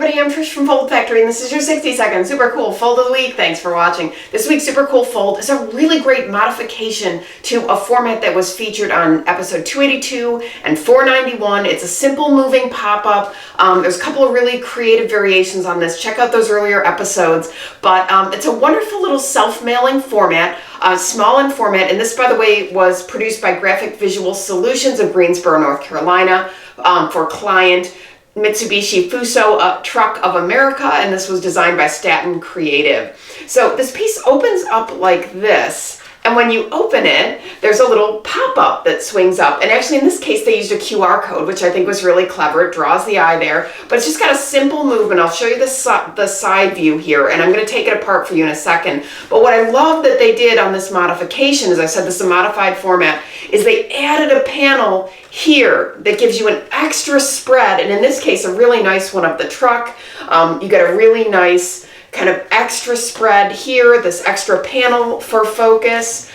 everybody, I'm Trish from Foldfactory, and this is your 60-second super cool fold of the week. Thanks for watching. This week's super cool fold is a really great modification to a format that was featured on episode 282 and 491. It's a simple moving pop-up. There's a couple of really creative variations on this. Check out those earlier episodes, but it's a wonderful little self-mailing format. Small in format, and this, by the way, was produced by Graphic Visual Solutions of Greensboro, North Carolina, for client Mitsubishi Fuso Truck of America, and this was designed by Staten Creative. So this piece opens up like this, and when you open it, there's a little pop-up that swings up, and actually in this case they used a QR code, which I think was really clever. It draws the eye there, but it's just got a simple movement. I'll show you the side view here, and I'm going to take it apart for you in a second. But what I love that they did on this modification, as I said, this is a modified format, is they added a panel here that gives you an extra spread, and in this case a really nice one of the truck. You get a really nice kind of extra spread here, this extra panel for focus.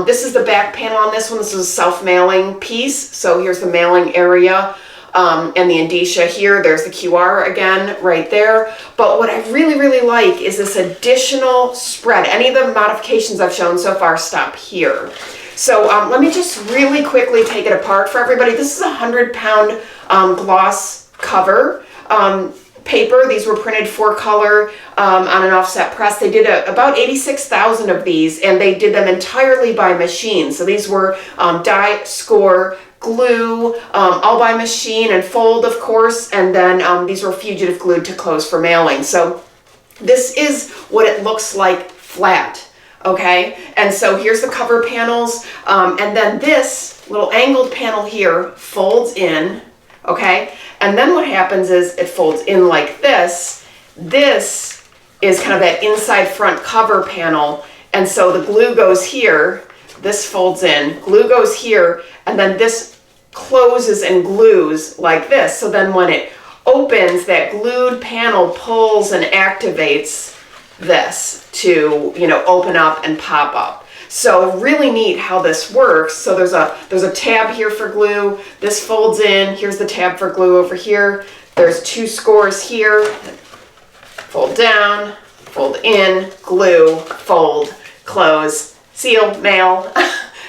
This is the back panel on this one. This is a self-mailing piece, so here's the mailing area and the indicia here. There's the QR again right there. But what I really like is this additional spread. Any of the modifications I've shown so far stop here. So let me just really quickly take it apart for everybody. This is a 100-pound gloss cover paper. These were printed 4-color on an offset press. They did about 86,000 of these, and they did them entirely by machine. So these were die, score, glue, all by machine, and fold, of course, and then these were fugitive glued to close for mailing. So this is what it looks like flat. Okay, and so here's the cover panels, and then this little angled panel here folds in, okay, and then what happens is it folds in like this. This is kind of that inside front cover panel, and so the glue goes here, this folds in, glue goes here, and then this closes and glues like this. So then when it opens, that glued panel pulls and activates this to, you know, open up and pop up. So really neat how this works. So there's a tab here for glue. This folds in. Here's the tab for glue over here. There's 2 scores here. Fold down, fold in, glue, fold, close, seal, mail.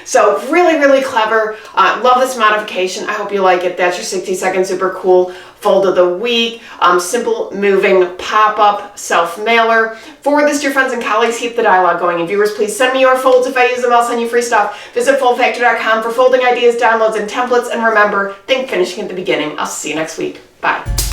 So really clever. Love this modification. I hope you like it. That's your 60-second super cool fold of the week. Simple moving pop-up self-mailer. Forward this to your friends and colleagues. Keep the dialogue going. And viewers, please send me your folds. If I use them, I'll send you free stuff. Visit foldfactory.com for folding ideas, downloads, and templates. And remember, think finishing at the beginning. I'll see you next week. Bye.